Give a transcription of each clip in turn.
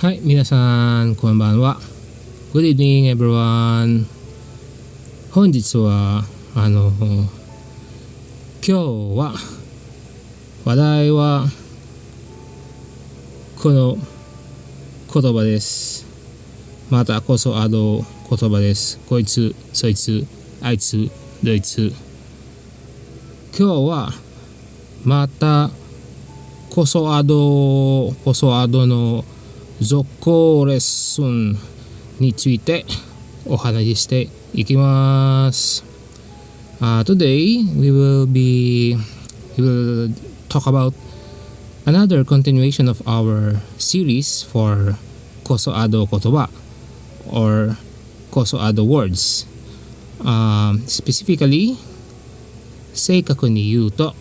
はい、皆さんこんばんは。Good evening, everyone. 本日は今日は話題はこの言葉です。またこそ言葉です。こいつ、そいつ、あいつ、どいつ。今日はまたこその続行レッスンについてお話ししていきます。Today we will talk about another continuation of our series for こそ言葉 or こそwords. Specifically, 正確に言うと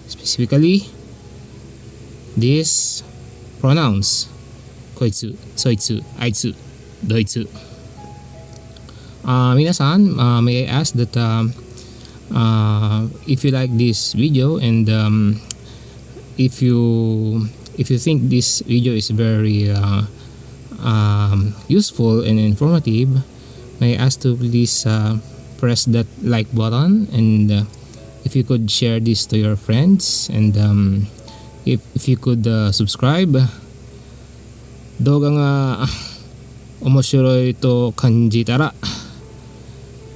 specifically these pronouns こいつ、そいつ、あいつ、どいつ。皆さん、may I ask that if you like this video and if you think this video is very useful and informative, may I ask to please press that like button and if you could share this to your friends and if you could subscribe. 動画が面白いと感じたら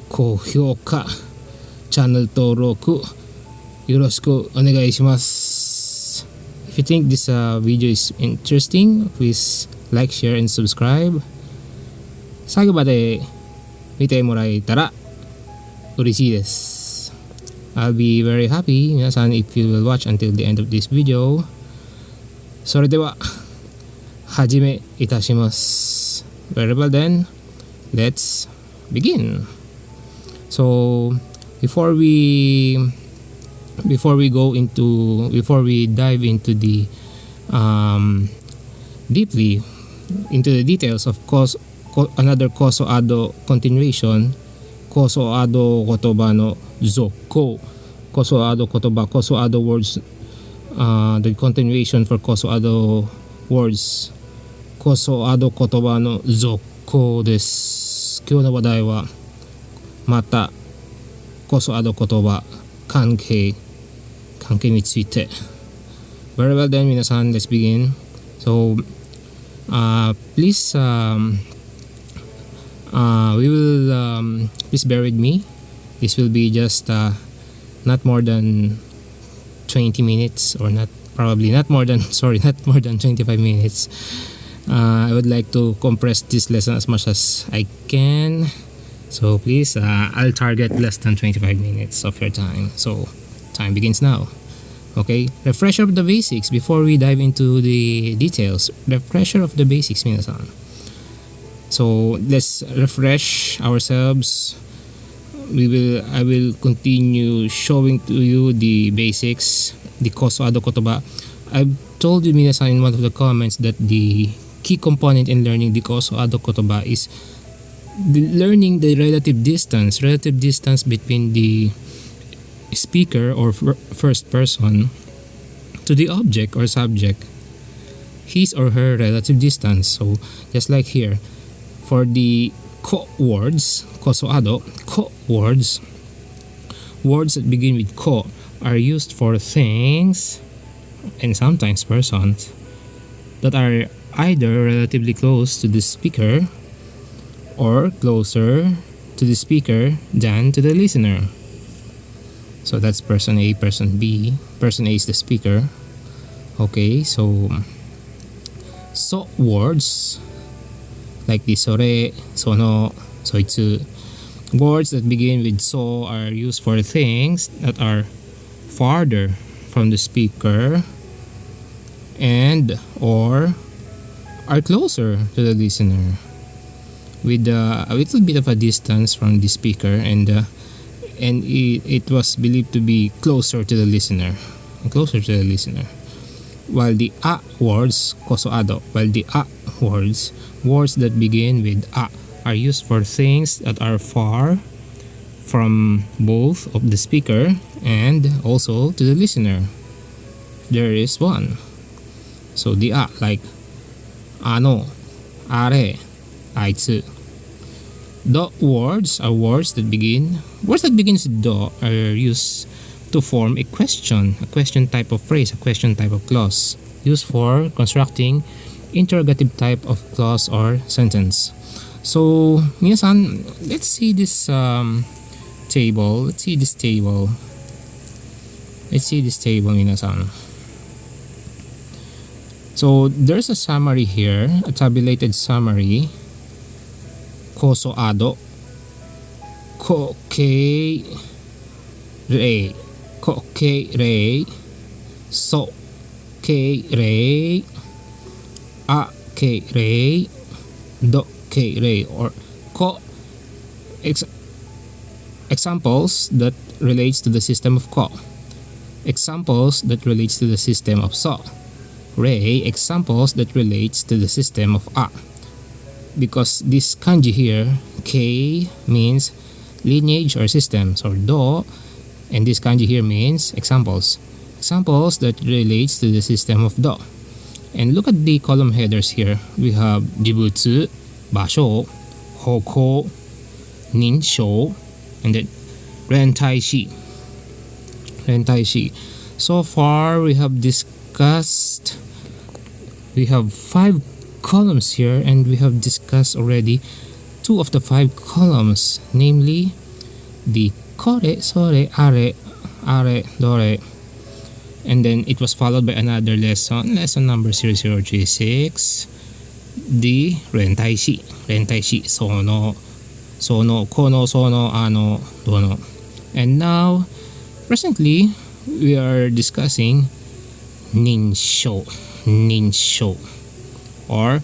高評価、チャンネル登録よろしくお願いします。If you think this video is interesting, please like, share and subscribe. 最後まで見てもらえたら嬉しいです。I'll be very happy, 皆さん if you will watch until the end of this video. それでは始めいたします。Very well then, let's begin. So before we dive into the deeply into the details of another こそcontinuation, こそ言葉の続行、こそ言葉、こそwords, the continuation for こそwords, こそ言葉の続行です。今日の話題はまたこそ言葉関係について。Very well then, 皆さん let's begin. So please please bear with me. This will be just not more than 20 minutes or not more than 25 minutes. I would like to compress this lesson as much as I can. So please, I'll target less than 25 minutes of your time. So time begins now. Okay, refresher of the basics before we dive into the details. Refresher of the basics, 皆さん。So let's refresh ourselves. I will continue showing to you the basics, the こそ言葉. I've told you 皆さん in one of the comments that the key component in learning the こそ言葉 is learning the relative distance between the speaker or first person to the object or subject, his or her relative distance. So just like here, for the ko words, こそko words that begin with ko are used for things and sometimes persons that are either relatively close to the speaker or closer to the speaker than to the listener. So that's person A, person B. Person A is the speaker. Okay, so words like the sore, sono, soitsu. Words that begin with so are used for things that are farther from the speaker and or are closer to the listener with a little bit of a distance from the speaker and it was believed to be closer to the listener. While the words, こそwords that begin with are used for things that are far from both of the speaker and also to the listener. There is one. So the like ano, are, aitsu. Do words are words that begins with do are used to form a question type of phrase, a question type of clause, used for constructing interrogative type of clause or sentence. So, minasan, let's see this table. Let's see this table, minasan. So, there's a summary here, a tabulated summary. Koso ado, ko ke re, so ke re, a ke re, do ke re, or ko. Examples that relates to the system of ko. Examples that relates to the system of so. Re, examples that relates to the system of a. Because this kanji here, k, means lineage or systems, or do, and this kanji here means examples that relates to the system of do. And look at the column headers here. We have jibutsu, basho, hoko, ninsho, and then rentaishi. So far we have discussed, we have 5 columns here, and we have discussed already 2 of the 5 columns, namely the kore, sore, are, dore, and then it was followed by another lesson number 0036, the rentaishi, sono, kono, sono, ano, dono. And now presently we are discussing ninsho, or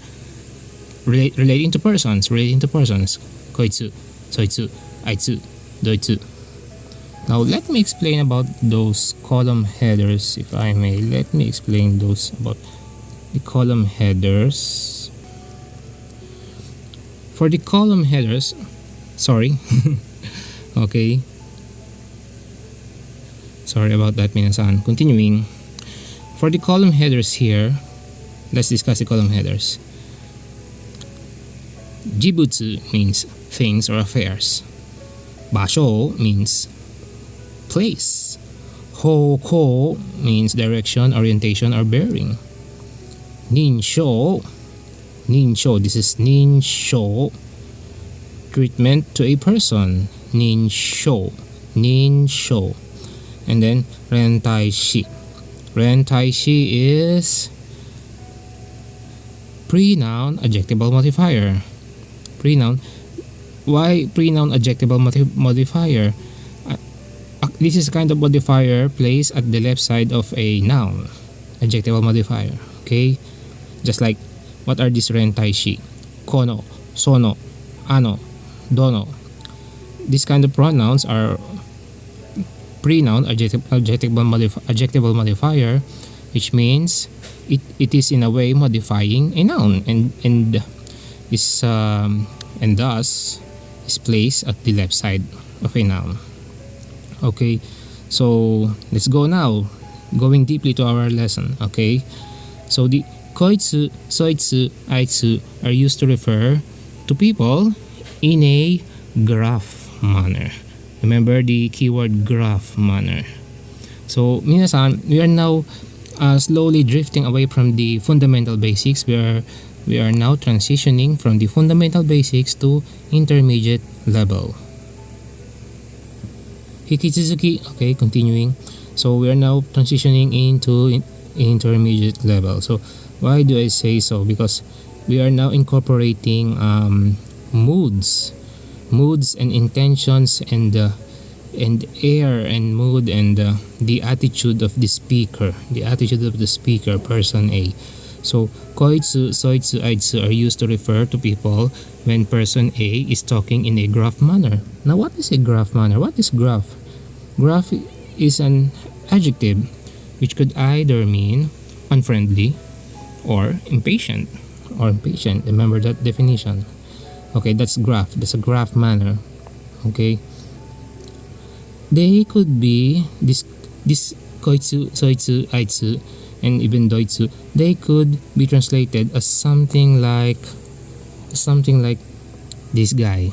relating to persons, koitsu, soitsu, aitsu, doitsu. Now let me explain about those column headers, if I may. Let me explain those about the column headers. For the column headers, sorry, okay, sorry about that, minasan. Continuing, for the column headers here, let's discuss the column headers. Jibutsu means things or affairs. Basho means place. Hoko means direction, orientation, or bearing. Ninsho, this is ninsho, treatment to a person. Ninsho. And then rentaishi is pre-noun adjectival modifier. Pre-noun. Why pre-noun adjectival modifier? This is a kind of modifier placed at the left side of a noun. Adjectival modifier. Okay? Just like, what are these rentaishi? Kono, sono, ano, dono. These kind of pronouns are pre-noun adjectival modifier, which means it is in a way modifying a noun, and thus is placed at the left side of a noun. Okay, so let's go now, going deeply to our lesson. Okay, so the koitsu, soitsu, aitsu are used to refer to people in a graph manner. Remember the keyword graph manner. So minasan, we are now slowly drifting away from the fundamental basics. We are now transitioning from the fundamental basics to intermediate level. Hikizuki, okay, continuing. So we are now transitioning into intermediate level. So why do I say so? Because we are now incorporating moods and intentions and air and mood and the attitude of the speaker, person A. So koitsu, soitsu, aitsu are used to refer to people when person A is talking in a graph manner. Now what is a graph manner? What is graph? Graph is an adjective which could either mean unfriendly or impatient. Remember that definition. Okay, that's graph. That's a graph manner. Okay. They could be this koitsu, soitsu, aitsu, and even doitsu. They could be translated as something like something like this guy.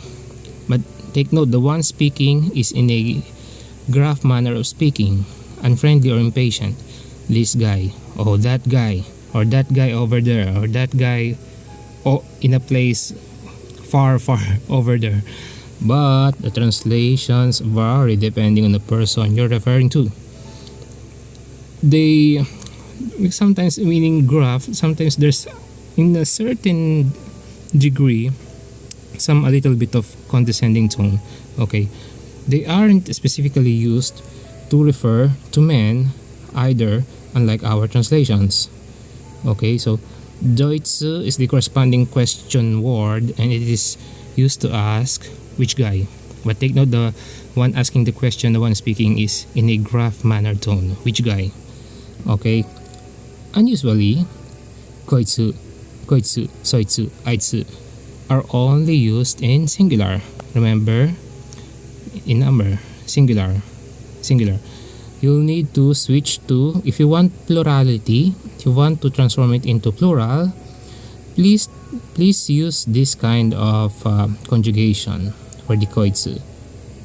But take note, the one speaking is in a gruff manner of speaking, unfriendly or impatient. This guy, oh that guy, or that guy over there, or that guy in a place far over there. But the translations vary depending on the person you're referring to. They sometimes meaning gruff, sometimes there's in a certain degree some a little bit of condescending tone. Okay, they aren't specifically used to refer to men either, unlike our translations. Okay, so Deutsche is the corresponding question word and it is used to ask which guy. But take note, the one asking the question, the one speaking is in a gruff manner tone. Which guy? Okay. Unusually, koitsu, koitsu, soitsu, aitsu are only used in singular. Remember, in number, singular. You'll need to switch to, if you want plurality, if you want to transform it into plural, please use this kind of conjugation for the koitsu.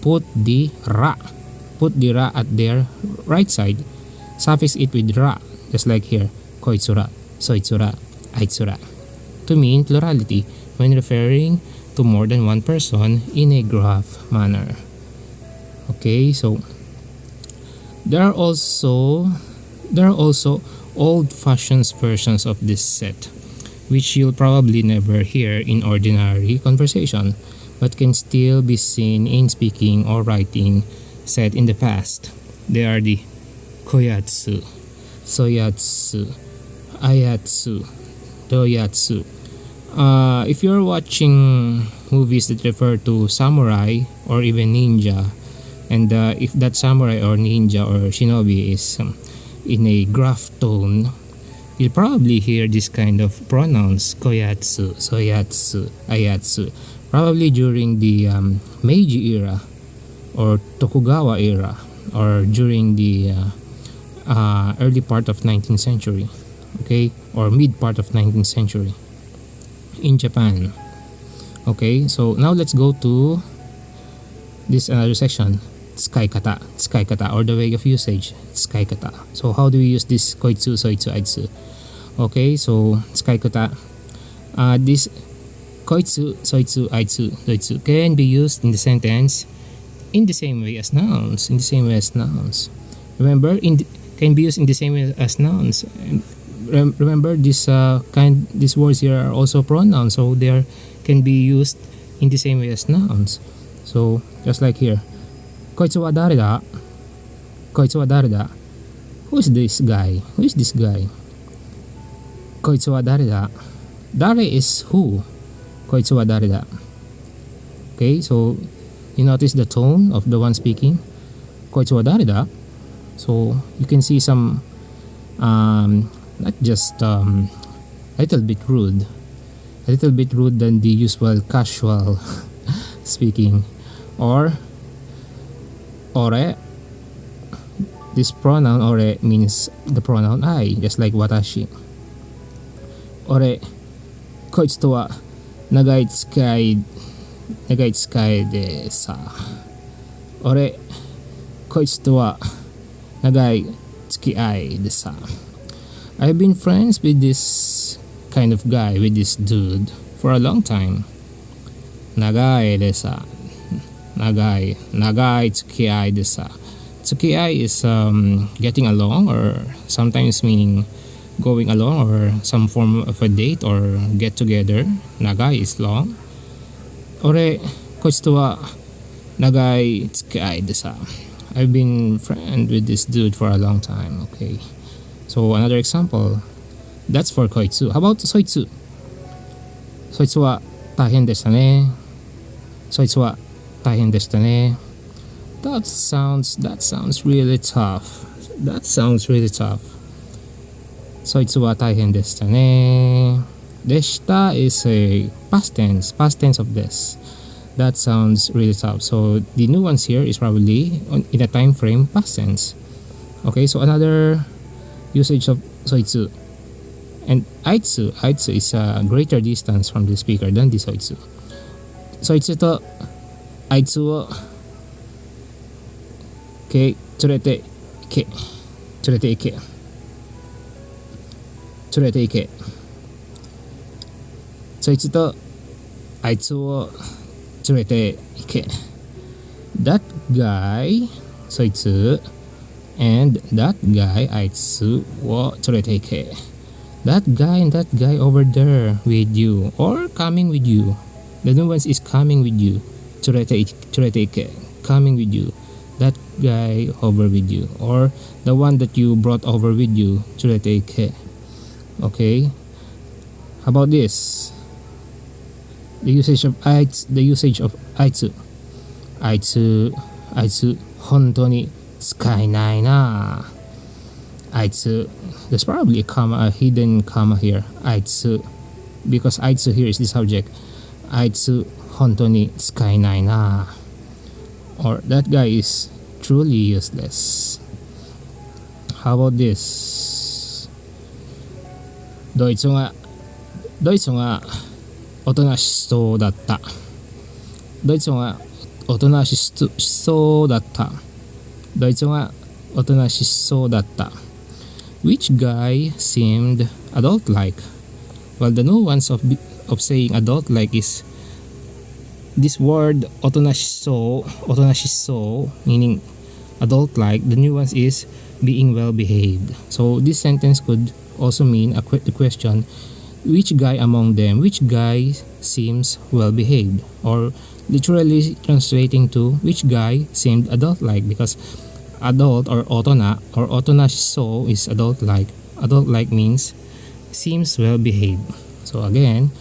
Put the ra at their right side, suffix it with ra, just like here, koitsura, soitsura, aitsura, to mean plurality when referring to more than one person in a gruff manner. Okay, so there are also old-fashioned versions of this set, which you'll probably never hear in ordinary conversation, but can still be seen in speaking or writing said in the past. They are the koyatsu, soyatsu, ayatsu, doyatsu. If you're watching movies that refer to samurai or even ninja, and if that samurai or ninja or shinobi is in a gruff tone, you'll probably hear this kind of pronouns, koyatsu, soyatsu, ayatsu, probably during the Meiji era or Tokugawa era, or during the early part of 19th century, okay, or mid part of 19th century in Japan. Okay, so now let's go to this another section, tsukaikata, or the way of usage, tsukaikata. So how do we use this koitsu, soitsu, aitsu? Okay, so tsukaikata, this koitsu, soitsu, aitsu, doitsu can be used in the sentence in the same way as nouns. Remember, can be used in the same way as nouns. And remember, these words here are also pronouns, so they can be used in the same way as nouns. So just like here, koitsu wa dare da? Koitsu wa dare da? Who is this guy? Koitsu wa dare da? Dare is who. Koitsu wa dare da? Okay, so you notice the tone of the one speaking. Koitsu wa dare da? So you can see some not just a little bit rude than the usual casual speaking. Or ore, this pronoun ore means the pronoun I, just like watashi. Ore koitsu to wa nagai tsukai de sa. Ore koitsu to wa nagai tsukiai de sa. I've been friends with this kind of guy, with this dude, for a long time. Nagai de sa. Nagai tsukiai de sa. Tsukiai is getting along, or sometimes meaning going along, or some form of a date or get together. Nagai is long. Ore koitsu to wa nagai tsukiai de sa. I've been friend with this dude for a long time. Okay, so another example, that's for koitsu. How about soitsu? Soitsu wa tahen deshita ne. Soitsu wa tahen deshita ne. That sounds really tough. Soitsu wa tahen deshita ne. Deshita is a past tense of this. That sounds really tough. So the nuance here is probably in a time frame past tense. Okay, so another usage of soitsu. And aitsu is a greater distance from the speaker than the soitsu. Soitsu to aitsu wo tsurete ike, tsurete ike, tsurete ike. Soitsu to aitsu wo tsurete ike. That guy, soitsu, and that guy, aitsu wo tsurete ike. That guy and that guy over there with you or coming with you. The new one is coming with you. Tsurete ike, coming with you. That guy over with you, or the one that you brought over with you. Tsurete ike. Okay. How about this? The usage of aitsu. Aitsu, hontou ni tsukai nai na. Aitsu, there's probably a hidden comma here. Aitsu, because aitsu here is the subject. Aitsu, hontou ni tsukai nai na. Or that guy is truly useless. How about this? Doitsu ga otonashi datta. Doitsu ga otonashi datta. Doitsu ga otonashi datta. Which guy seemed adult-like? Well, the nuance of saying adult-like is this word otonashiso, meaning adult-like. The nuance is being well-behaved. So this sentence could also mean the question, which guy among them, which guy seems well-behaved? Or literally translating to, which guy seemed adult-like? Because adult or otonashiso is adult-like. Adult-like means seems well-behaved. So again,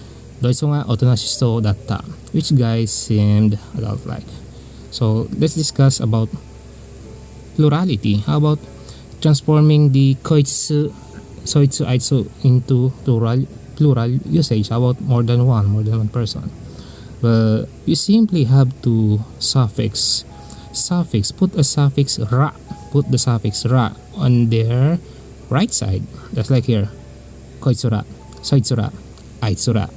doitsu ga otonashiso datta. Which guy seemed adult-like? So let's discuss about plurality. How about transforming the koitsu, soitsu, aitsu into plural usage? How about more than one person? Well, you simply have to put a suffix ra. Put the suffix ra on their right side. Just like here. Koitsura, soitsura, aitsura.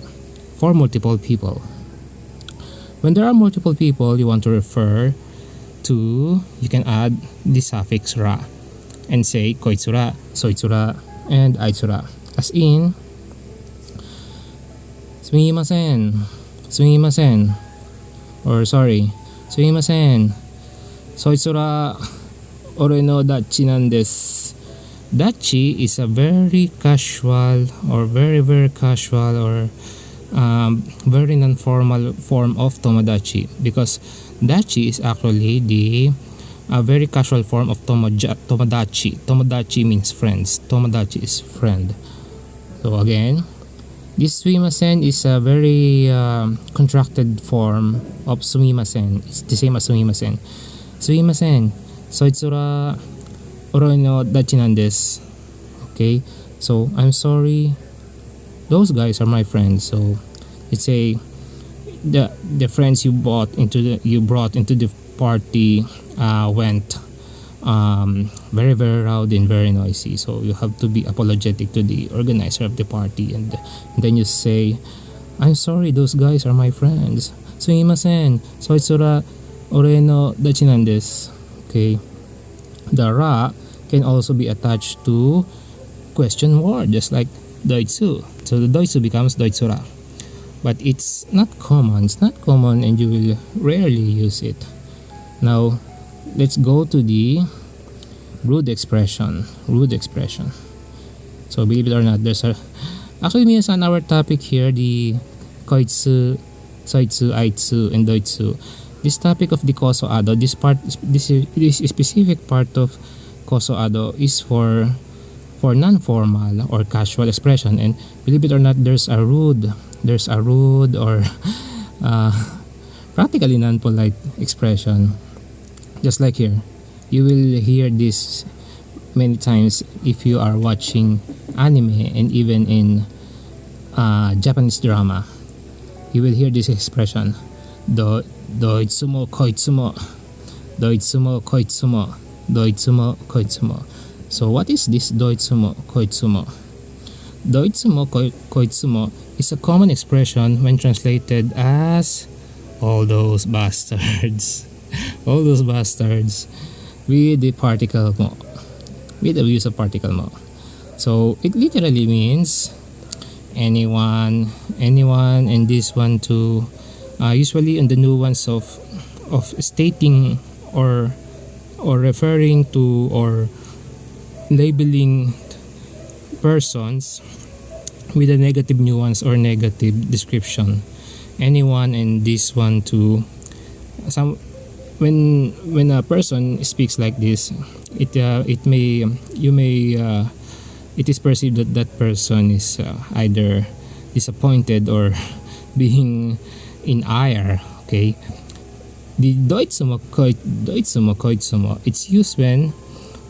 For multiple people. When there are multiple people you want to refer to, you can add the suffix ra and say koitsura, soitsura, and aitsura. As in, sumimasen, or sorry, sumimasen, soitsura ore no dachi nan desu. Dachi is a very casual or very casual or very non-formal form of tomodachi, because dachi is actually the very casual form of tomodachi. Tomodachi means friends. Tomodachi is friend. So again, this sumimasen is a very contracted form of sumimasen. It's the same as sumimasen. Sumimasen, soitsura ore no dachi nan desu. Okay, so I'm sorry, those guys are my friends. So let's say the friends you brought into the party went very loud and very noisy. So you have to be apologetic to the organizer of the party, and then you say, I'm sorry, those guys are my friends. Sumimasen, soitsura ore no dachi nan desu. Okay, the ra can also be attached to question word, just like doitsu. So the doitsu becomes doitsura. But it's not common. It's not common, and you will rarely use it. Now, let's go to the rude expression. So believe it or not, there's actually minsan our topic here, the koitsu, soitsu, aitsu, and doitsu. This topic of the koso ado, this specific part of koso ado is for non-formal or casual expression, and believe it or not, there's a rude or practically non-polite expression. Just like here, you will hear this many times if you are watching anime, and even in Japanese drama. You will hear this expression, doitsumo koitsumo, doitsumo koitsumo, doitsumo koitsumo. So what is this doitsumo koitsumo? Doitsumo koitsumo is a common expression when translated as all those bastards. All those bastards with the particle mo. With the use of particle mo. So it literally means anyone, and this one too. Usually in the nuance of stating or referring to or labeling persons with a negative nuance or negative description. Anyone and this one too. Some when a person speaks like this, it is perceived that that person is either disappointed or being in ire. Okay, the doitsumo koitsumo, it's used when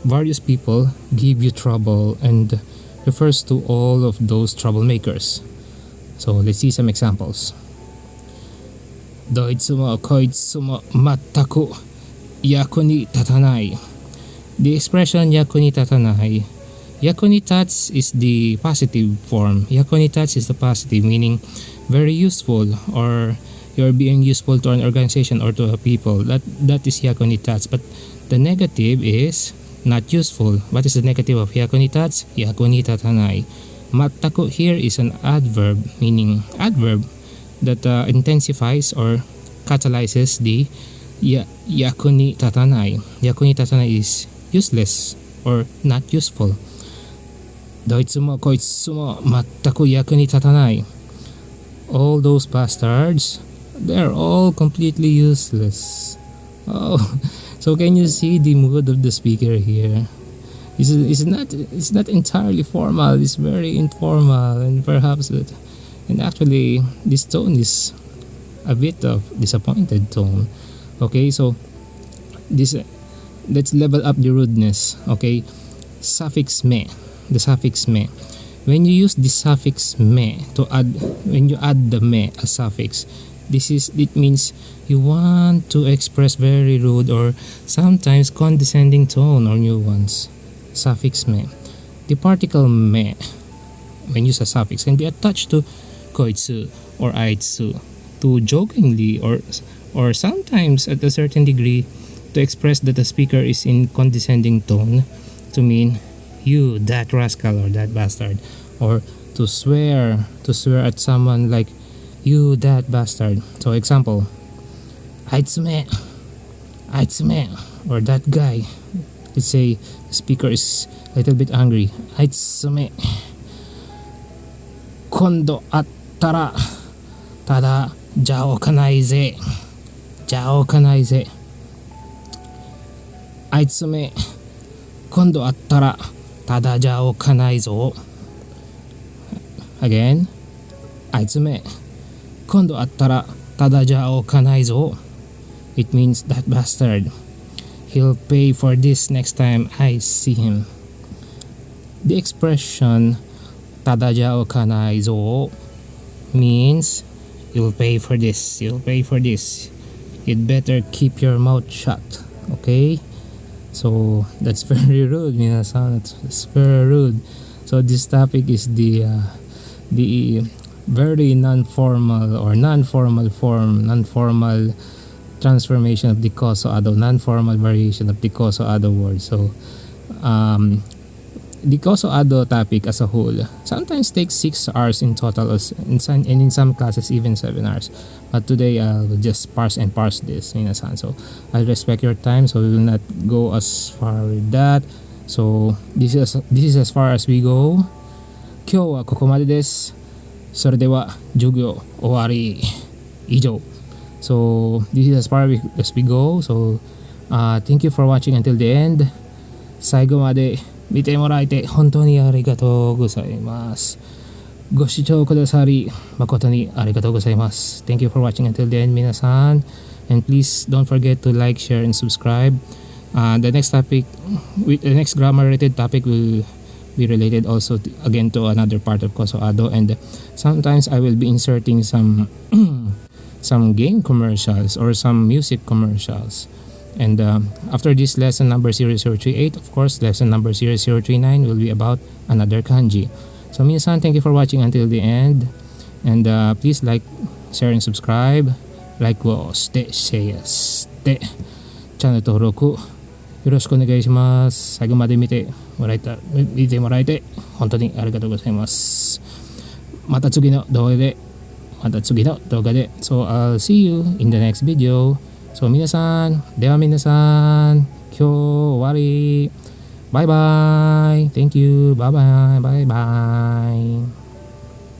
various people give you trouble and refers to all of those troublemakers. So let's see some examples. Doitsumo koitsumo mattaku yaku ni tatanai. The expression yaku ni tatanai, yaku ni tats is the positive form. Yaku ni tats is the positive, meaning very useful, or you're being useful to an organization or to a people. That is yaku ni tats. But the negative is not useful. What is the negative of yaku ni tats? Yaku ni tatanai. Mattaku here is an adverb, meaning adverb that intensifies or catalyzes the yaku ni tatanai. Yaku ni tatanai is useless or not useful. Doitsumo koitsumo mattaku yaku ni tatanai. All those bastards, they're all completely useless. Oh, so can you see the mood of the speaker here? It's not entirely formal. It's very informal, and perhaps that. And actually, this tone is a bit of disappointed tone. Okay, so this let's level up the rudeness. Okay, suffix me. The suffix me. When you use the suffix me to add, when you add the me as suffix, it means you want to express very rude or sometimes condescending tone or nuance. Suffix me. The particle me, when used as suffix, can be attached to koitsu or aitsu to jokingly or sometimes at a certain degree to express that the speaker is in condescending tone, to mean you that rascal or that bastard, or to swear at someone like you that bastard. So example, aitsume, or that guy. Let's say the speaker is a little bit angry. Aitsume, kondo attara tada jaokanai ze. Aitsume, kondo attara tada jaokanai zo. Again, aitsume, kondo attara tada jaokanai zo. It means that bastard, he'll pay for this next time I see him. The expression tada jaokanai zo means you'll pay for this. You'd better keep your mouth shut. Okay? So that's very rude, minasan. It's very rude. So this topic is the very non-formal transformation of the koso ado, non-formal variation of the koso ado word. So the koso ado topic as a whole sometimes takes 6 hours in total, and in some classes even 7 hours. But today I'll just parse this, minasan. So I respect your time, so we will not go as far with that. So this is as far as we go. 今日はここまでです。それでは授業終わり。以上。So this is as far as we go. So thank you for watching until the end. 最後まで見てもらえて本当にありがとうございます。ご視聴くださり誠にありがとうございます。Thank you for watching until the end, 皆さん。And please don't forget to like, share, and subscribe. The next topic, the next grammar-related topic will be related also again to another part of koso ado, and sometimes I will be inserting some some game commercials or some music commercials. And after this lesson number 0038, of course, lesson number 0039 will be about another kanji. So minasan, thank you for watching until the end. And please like, share, and subscribe. Like をしてシェアしてチャンネル登録よろしくお願いします。最後まで見てもらえて本当にありがとうございます。また次の動画でSo I'll see you in the next video. So 皆さん、では皆さん、今日終わり。バイバイ。Thank you. Bye bye. Bye bye.